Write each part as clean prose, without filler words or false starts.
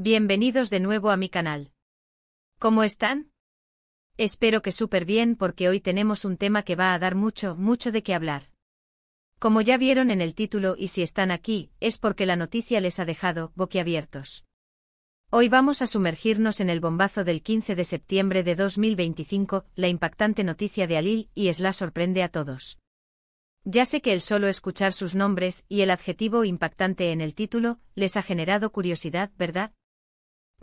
Bienvenidos de nuevo a mi canal. ¿Cómo están? Espero que súper bien porque hoy tenemos un tema que va a dar mucho de qué hablar. Como ya vieron en el título y si están aquí, es porque la noticia les ha dejado boquiabiertos. Hoy vamos a sumergirnos en el bombazo del 15 de septiembre de 2025, la impactante noticia de Alil y Esla sorprende a todos. Ya sé que el solo escuchar sus nombres y el adjetivo impactante en el título les ha generado curiosidad, ¿verdad?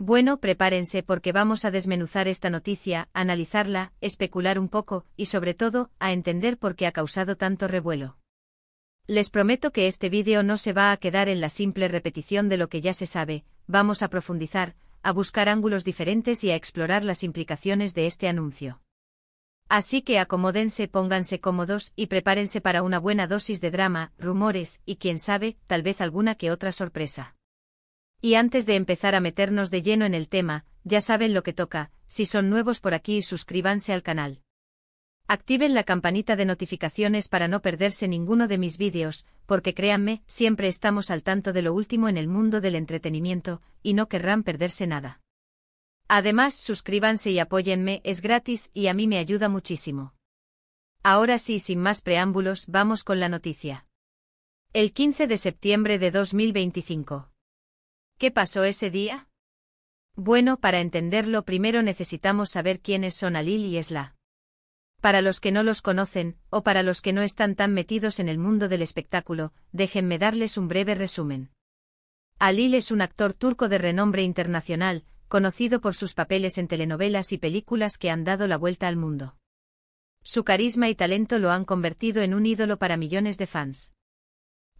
Bueno, prepárense porque vamos a desmenuzar esta noticia, analizarla, especular un poco y sobre todo, a entender por qué ha causado tanto revuelo. Les prometo que este vídeo no se va a quedar en la simple repetición de lo que ya se sabe, vamos a profundizar, a buscar ángulos diferentes y a explorar las implicaciones de este anuncio. Así que acomódense, pónganse cómodos y prepárense para una buena dosis de drama, rumores y quién sabe, tal vez alguna que otra sorpresa. Y antes de empezar a meternos de lleno en el tema, ya saben lo que toca, si son nuevos por aquí suscríbanse al canal. Activen la campanita de notificaciones para no perderse ninguno de mis vídeos, porque créanme, siempre estamos al tanto de lo último en el mundo del entretenimiento, y no querrán perderse nada. Además, suscríbanse y apóyenme, es gratis y a mí me ayuda muchísimo. Ahora sí, sin más preámbulos, vamos con la noticia. El 15 de septiembre de 2025. ¿Qué pasó ese día? Bueno, para entenderlo primero necesitamos saber quiénes son Alil y Esla. Para los que no los conocen, o para los que no están tan metidos en el mundo del espectáculo, déjenme darles un breve resumen. Alil es un actor turco de renombre internacional, conocido por sus papeles en telenovelas y películas que han dado la vuelta al mundo. Su carisma y talento lo han convertido en un ídolo para millones de fans.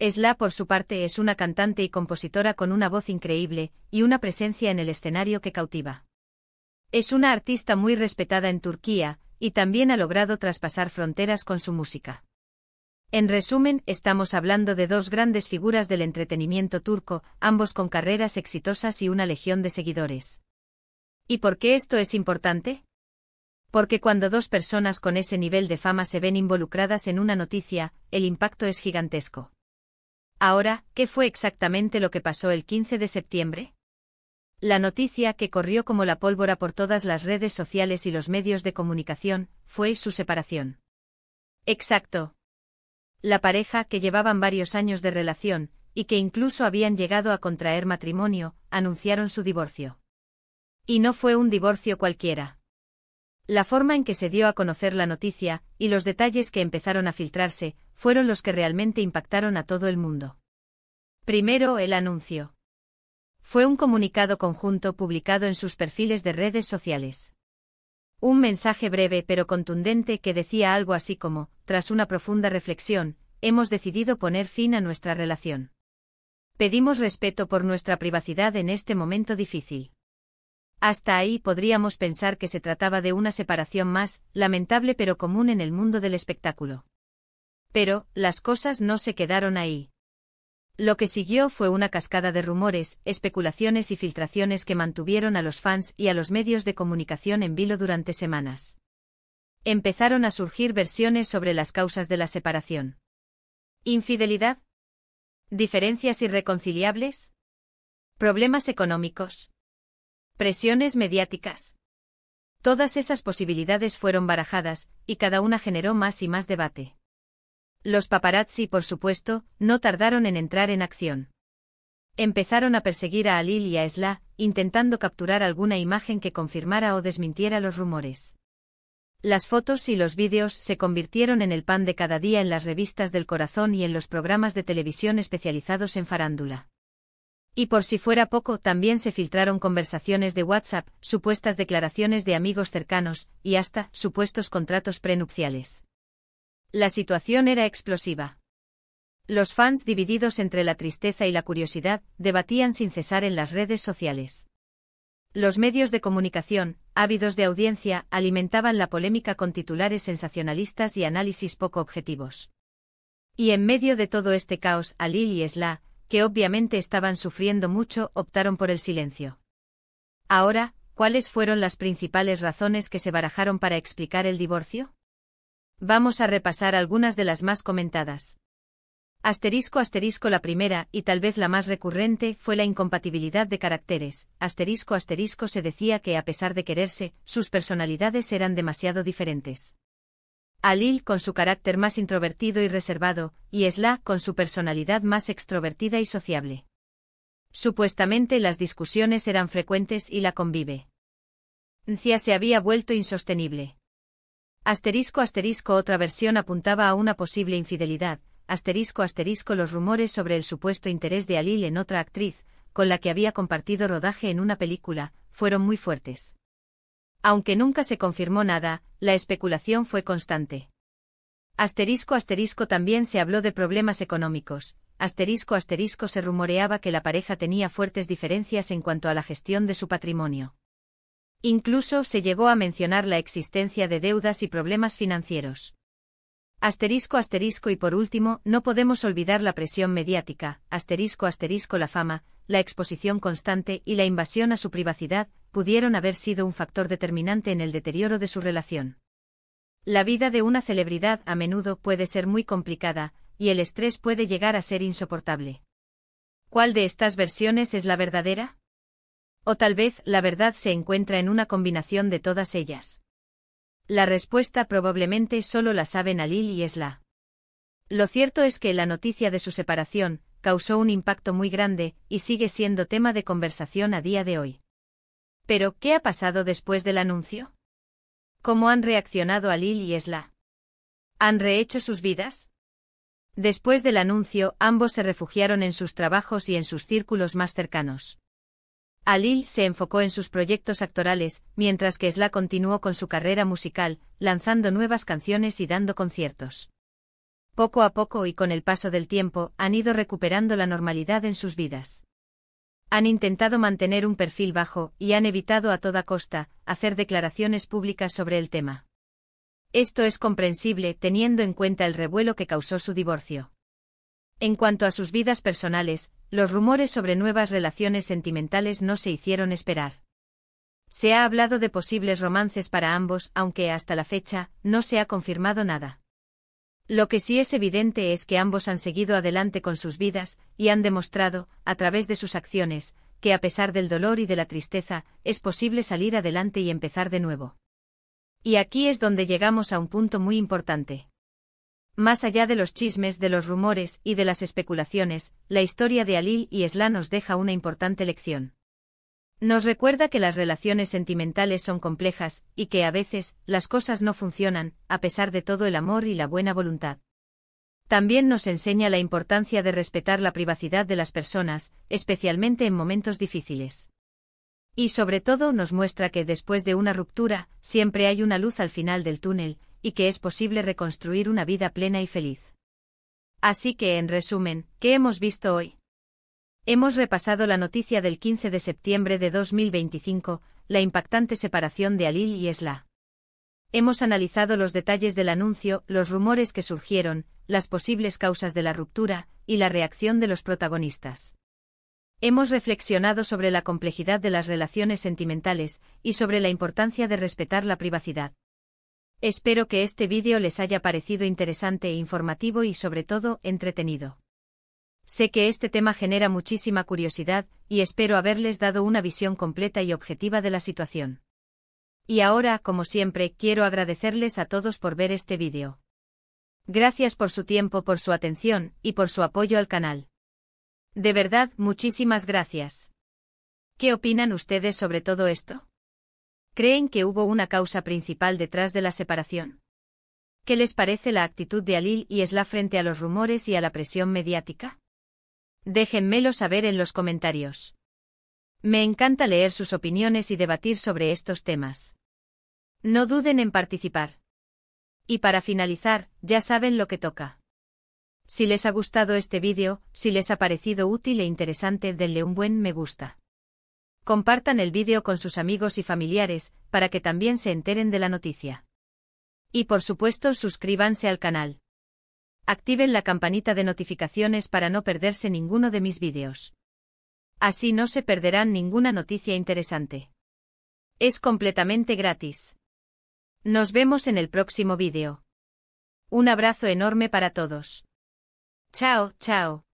Esla, por su parte, es una cantante y compositora con una voz increíble, y una presencia en el escenario que cautiva. Es una artista muy respetada en Turquía, y también ha logrado traspasar fronteras con su música. En resumen, estamos hablando de dos grandes figuras del entretenimiento turco, ambos con carreras exitosas y una legión de seguidores. ¿Y por qué esto es importante? Porque cuando dos personas con ese nivel de fama se ven involucradas en una noticia, el impacto es gigantesco. Ahora, ¿qué fue exactamente lo que pasó el 15 de septiembre? La noticia que corrió como la pólvora por todas las redes sociales y los medios de comunicación, fue su separación. Exacto. La pareja, que llevaban varios años de relación, y que incluso habían llegado a contraer matrimonio, anunciaron su divorcio. Y no fue un divorcio cualquiera. La forma en que se dio a conocer la noticia, y los detalles que empezaron a filtrarse, fueron los que realmente impactaron a todo el mundo. Primero, el anuncio. Fue un comunicado conjunto publicado en sus perfiles de redes sociales. Un mensaje breve pero contundente que decía algo así como, tras una profunda reflexión, hemos decidido poner fin a nuestra relación. Pedimos respeto por nuestra privacidad en este momento difícil. Hasta ahí podríamos pensar que se trataba de una separación más, lamentable pero común en el mundo del espectáculo. Pero, las cosas no se quedaron ahí. Lo que siguió fue una cascada de rumores, especulaciones y filtraciones que mantuvieron a los fans y a los medios de comunicación en vilo durante semanas. Empezaron a surgir versiones sobre las causas de la separación. ¿Infidelidad? ¿Diferencias irreconciliables? ¿Problemas económicos? ¿Presiones mediáticas? Todas esas posibilidades fueron barajadas, y cada una generó más y más debate. Los paparazzi, por supuesto, no tardaron en entrar en acción. Empezaron a perseguir a Alil y a Esla, intentando capturar alguna imagen que confirmara o desmintiera los rumores. Las fotos y los vídeos se convirtieron en el pan de cada día en las revistas del corazón y en los programas de televisión especializados en farándula. Y por si fuera poco, también se filtraron conversaciones de WhatsApp, supuestas declaraciones de amigos cercanos, y hasta supuestos contratos prenupciales. La situación era explosiva. Los fans, divididos entre la tristeza y la curiosidad, debatían sin cesar en las redes sociales. Los medios de comunicación, ávidos de audiencia, alimentaban la polémica con titulares sensacionalistas y análisis poco objetivos. Y en medio de todo este caos, Alil y Esla, que obviamente estaban sufriendo mucho, optaron por el silencio. Ahora, ¿cuáles fueron las principales razones que se barajaron para explicar el divorcio? Vamos a repasar algunas de las más comentadas. La primera, y tal vez la más recurrente, fue la incompatibilidad de caracteres. Se decía que a pesar de quererse, sus personalidades eran demasiado diferentes. Alil con su carácter más introvertido y reservado, y Esla con su personalidad más extrovertida y sociable. Supuestamente las discusiones eran frecuentes y la convivencia se había vuelto insostenible. Otra versión apuntaba a una posible infidelidad. Los rumores sobre el supuesto interés de Alil en otra actriz, con la que había compartido rodaje en una película, fueron muy fuertes. Aunque nunca se confirmó nada, la especulación fue constante. También se habló de problemas económicos. Se rumoreaba que la pareja tenía fuertes diferencias en cuanto a la gestión de su patrimonio. Incluso se llegó a mencionar la existencia de deudas y problemas financieros. Y por último, no podemos olvidar la presión mediática. La fama, la exposición constante y la invasión a su privacidad pudieron haber sido un factor determinante en el deterioro de su relación. La vida de una celebridad a menudo puede ser muy complicada, y el estrés puede llegar a ser insoportable. ¿Cuál de estas versiones es la verdadera? O tal vez la verdad se encuentra en una combinación de todas ellas. La respuesta probablemente solo la saben Alil y Esla. Lo cierto es que la noticia de su separación causó un impacto muy grande y sigue siendo tema de conversación a día de hoy. Pero, ¿qué ha pasado después del anuncio? ¿Cómo han reaccionado Alil y Esla? ¿Han rehecho sus vidas? Después del anuncio, ambos se refugiaron en sus trabajos y en sus círculos más cercanos. Alil se enfocó en sus proyectos actorales, mientras que Esla continuó con su carrera musical, lanzando nuevas canciones y dando conciertos. Poco a poco y con el paso del tiempo, han ido recuperando la normalidad en sus vidas. Han intentado mantener un perfil bajo y han evitado a toda costa hacer declaraciones públicas sobre el tema. Esto es comprensible teniendo en cuenta el revuelo que causó su divorcio. En cuanto a sus vidas personales, los rumores sobre nuevas relaciones sentimentales no se hicieron esperar. Se ha hablado de posibles romances para ambos, aunque hasta la fecha no se ha confirmado nada. Lo que sí es evidente es que ambos han seguido adelante con sus vidas y han demostrado, a través de sus acciones, que a pesar del dolor y de la tristeza, es posible salir adelante y empezar de nuevo. Y aquí es donde llegamos a un punto muy importante. Más allá de los chismes, de los rumores y de las especulaciones, la historia de Alil y Esla nos deja una importante lección. Nos recuerda que las relaciones sentimentales son complejas y que a veces las cosas no funcionan, a pesar de todo el amor y la buena voluntad. También nos enseña la importancia de respetar la privacidad de las personas, especialmente en momentos difíciles. Y sobre todo nos muestra que después de una ruptura, siempre hay una luz al final del túnel, y que es posible reconstruir una vida plena y feliz. Así que, en resumen, ¿qué hemos visto hoy? Hemos repasado la noticia del 15 de septiembre de 2025, la impactante separación de Alil y Esla. Hemos analizado los detalles del anuncio, los rumores que surgieron, las posibles causas de la ruptura, y la reacción de los protagonistas. Hemos reflexionado sobre la complejidad de las relaciones sentimentales, y sobre la importancia de respetar la privacidad. Espero que este vídeo les haya parecido interesante e informativo y sobre todo, entretenido. Sé que este tema genera muchísima curiosidad, y espero haberles dado una visión completa y objetiva de la situación. Y ahora, como siempre, quiero agradecerles a todos por ver este vídeo. Gracias por su tiempo, por su atención, y por su apoyo al canal. De verdad, muchísimas gracias. ¿Qué opinan ustedes sobre todo esto? ¿Creen que hubo una causa principal detrás de la separación? ¿Qué les parece la actitud de Alil y Esla frente a los rumores y a la presión mediática? Déjenmelo saber en los comentarios. Me encanta leer sus opiniones y debatir sobre estos temas. No duden en participar. Y para finalizar, ya saben lo que toca. Si les ha gustado este vídeo, si les ha parecido útil e interesante, denle un buen me gusta. Compartan el vídeo con sus amigos y familiares, para que también se enteren de la noticia. Y por supuesto, suscríbanse al canal. Activen la campanita de notificaciones para no perderse ninguno de mis vídeos. Así no se perderán ninguna noticia interesante. Es completamente gratis. Nos vemos en el próximo vídeo. Un abrazo enorme para todos. Chao, chao.